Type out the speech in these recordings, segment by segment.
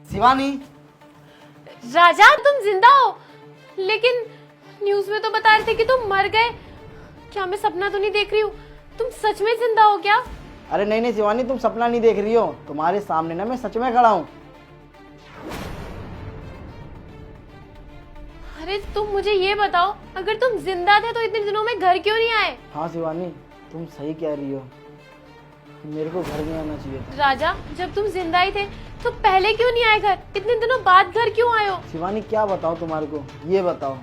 शिवानी, राजा तुम जिंदा हो, लेकिन न्यूज में तो बता रहे थे कि तुम मर गए। क्या मैं सपना तो नहीं देख रही हूँ? तुम सच में जिंदा हो क्या? अरे नहीं नहीं शिवानी, तुम सपना नहीं देख रही हो, तुम्हारे सामने ना मैं सच में खड़ा हूँ। अरे तुम मुझे ये बताओ, अगर तुम जिंदा थे तो इतने दिनों में घर क्यों नहीं आए? हाँ शिवानी, तुम सही कह रही हो, मेरे को घर नहीं आना चाहिए था। राजा, जब तुम जिंदा ही थे तो पहले क्यों नहीं आए घर? इतने दिनों बाद घर क्यों आए हो? शिवानी क्या बताओ तुम्हारे को, ये बताओ,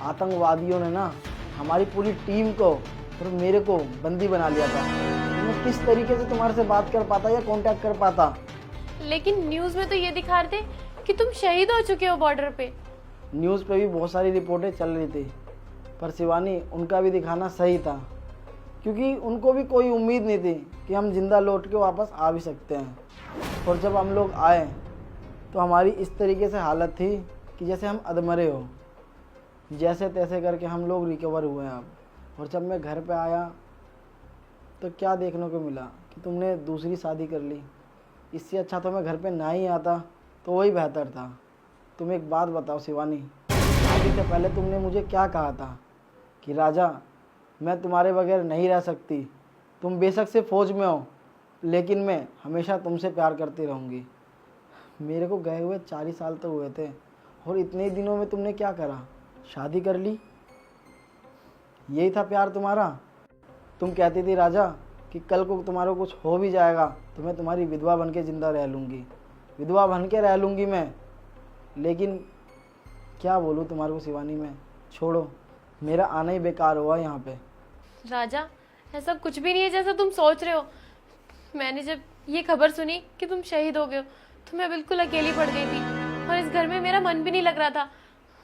आतंकवादियों ने ना हमारी पूरी टीम को और मेरे को बंदी बना लिया था। मैं किस तरीके से तुम्हारे से बात कर पाता या कांटेक्ट कर पाता। लेकिन न्यूज में तो ये दिखा रहे थे कि तुम शहीद हो चुके हो बॉर्डर पे। न्यूज़ पे भी बहुत सारी रिपोर्टें चल रही थी, पर शिवानी उनका भी दिखाना सही था, क्योंकि उनको भी कोई उम्मीद नहीं थी कि हम जिंदा लौट के वापस आ भी सकते हैं। और जब हम लोग आए तो हमारी इस तरीके से हालत थी कि जैसे हम अधमरे हो। जैसे तैसे करके हम लोग रिकवर हुए हैं अब। और जब मैं घर पे आया तो क्या देखने को मिला कि तुमने दूसरी शादी कर ली। इससे अच्छा तो मैं घर पे ना ही आता तो वही बेहतर था। तुम एक बात बताओ शिवानी, शादी से पहले तुमने मुझे क्या कहा था कि राजा मैं तुम्हारे बगैर नहीं रह सकती, तुम बेशक से फ़ौज में हो लेकिन मैं हमेशा तुमसे प्यार करती रहूँगी। मेरे को गए हुए 4 ही साल तो हुए थे और इतने ही दिनों में तुमने क्या करा, शादी कर ली। यही था प्यार तुम्हारा। तुम कहती थी राजा कि कल को तुम्हारा कुछ हो भी जाएगा तो मैं तुम्हारी विधवा बन के ज़िंदा रह लूँगी, विधवा बन के रह लूँगी मैं। लेकिन क्या बोलूँ तुम्हारे को शिवानी, मैं छोड़ो, मेरा आना ही बेकार हुआ यहाँ पे। राजा, ऐसा कुछ भी नहीं है जैसा तुम सोच रहे हो। मैंने जब ये खबर सुनी कि तुम शहीद हो गए हो तो मैं बिल्कुल अकेली पड़ गई थी और इस घर में मेरा मन भी नहीं लग रहा था।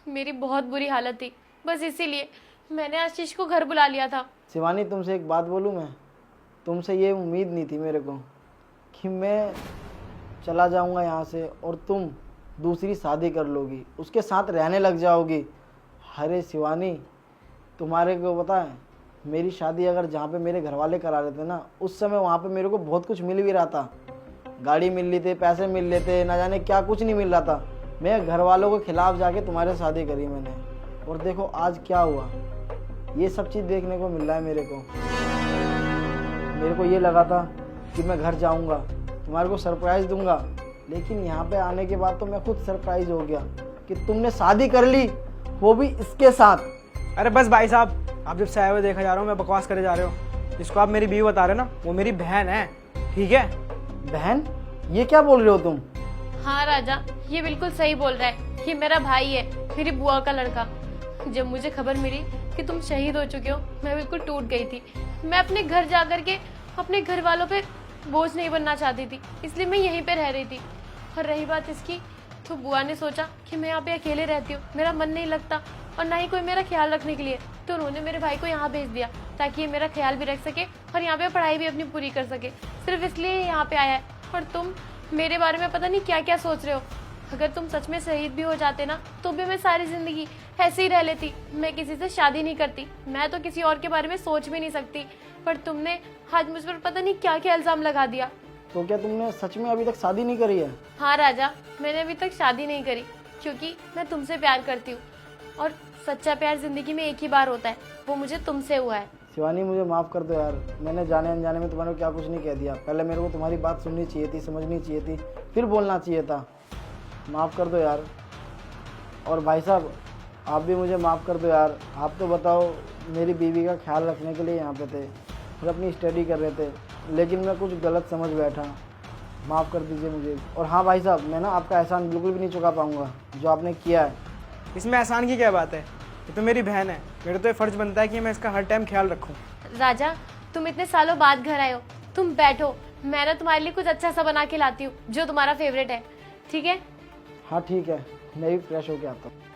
मेरी बहुत बुरी हालत थी, बस इसीलिए मैंने आशीष को घर बुला लिया था। शिवानी तुमसे एक बात बोलूँ मैं, तुमसे ये उम्मीद नहीं थी मेरे को कि मैं चला जाऊँगा यहाँ से और तुम दूसरी शादी कर लोगी, उसके साथ रहने लग जाओगी। अरे शिवानी, तुम्हारे को पता है, मेरी शादी अगर जहाँ पे मेरे घर वाले करा रहे थे ना, उस समय वहाँ पे मेरे को बहुत कुछ मिल भी रहा था। गाड़ी मिल रही थी, पैसे मिल रहे थे, ना जाने क्या कुछ नहीं मिल रहा था। मैं घर वालों के खिलाफ जाके तुम्हारे शादी करी मैंने, और देखो आज क्या हुआ। ये सब चीज़ देखने को मिल रहा है मेरे को। मेरे को ये लगा था कि मैं घर जाऊँगा, तुम्हारे को सरप्राइज़ दूंगा, लेकिन यहाँ पे आने के बाद तो मैं खुद सरप्राइज हो गया कि तुमने शादी कर ली, वो भी इसके साथ। अरे बस भाई साहब, आप जब से आए हुए देखा जा रहा हूँ मैं बकवास करे जा रहे हो। जिसको आप मेरी बीवी बता रहे हो ना, वो मेरी बहन है, ठीक है? बहन? ये क्या बोल रहे हो तुम? हाँ राजा, ये बिल्कुल सही बोल रहा है। ये मेरा भाई है, मेरी बुआ का लड़का। जब मुझे खबर मिली कि तुम शहीद हो चुके हो, मैं बिल्कुल टूट गई थी। मैं अपने घर जा करके अपने घर वालों पे बोझ नहीं बनना चाहती थी, इसलिए मैं यहीं पे रह रही थी। और रही बात इसकी, तो बुआ ने सोचा कि मैं यहाँ पे अकेले रहती हूँ, मेरा मन नहीं लगता और ना ही कोई मेरा ख्याल रखने के लिए, तो उन्होंने मेरे भाई को यहाँ भेज दिया ताकि ये मेरा ख्याल भी रख सके और यहाँ पे पढ़ाई भी अपनी पूरी कर सके। सिर्फ इसलिए यहाँ पे आया है। और तुम मेरे बारे में पता नहीं क्या क्या सोच रहे हो। अगर तुम सच में शहीद भी हो जाते ना, तो भी मैं सारी जिंदगी ऐसे ही रह लेती। मैं किसी से शादी नहीं करती, मैं तो किसी और के बारे में सोच भी नहीं सकती। पर तुमने आज मुझ पर पता नहीं क्या क्या इल्जाम लगा दिया। तो क्या तुमने सच में अभी तक शादी नहीं करी है? हाँ राजा, मैंने अभी तक शादी नहीं करी क्योंकि मैं तुमसे प्यार करती हूँ और सच्चा प्यार जिंदगी में एक ही बार होता है, वो मुझे तुमसे हुआ है। शिवानी मुझे माफ़ कर दो यार, मैंने जाने अनजाने में तुम्हारे को क्या कुछ नहीं कह दिया। पहले मेरे को तुम्हारी बात सुननी चाहिए थी, समझनी चाहिए थी, फिर बोलना चाहिए था। माफ़ कर दो यार। और भाई साहब, आप भी मुझे माफ़ कर दो यार। आप तो बताओ, मेरी बीवी का ख्याल रखने के लिए यहाँ पे थे और अपनी स्टडी कर रहे थे, लेकिन मैं कुछ गलत समझ बैठा। माफ़ कर दीजिए मुझे। और हाँ भाई साहब, मैं ना आपका एहसान बिल्कुल भी नहीं चुका पाऊँगा जो आपने किया है। इसमें एहसान की क्या बात है? ये तो मेरी बहन है, मेरा तो ये फर्ज बनता है कि मैं इसका हर टाइम ख्याल रखूँ। राजा, तुम इतने सालों बाद घर आए हो, तुम बैठो, मैं ना तुम्हारे लिए कुछ अच्छा सा बना के लाती हूँ जो तुम्हारा फेवरेट है, ठीक है? हाँ ठीक है, मैं भी फ्रेश होके आता हूँ।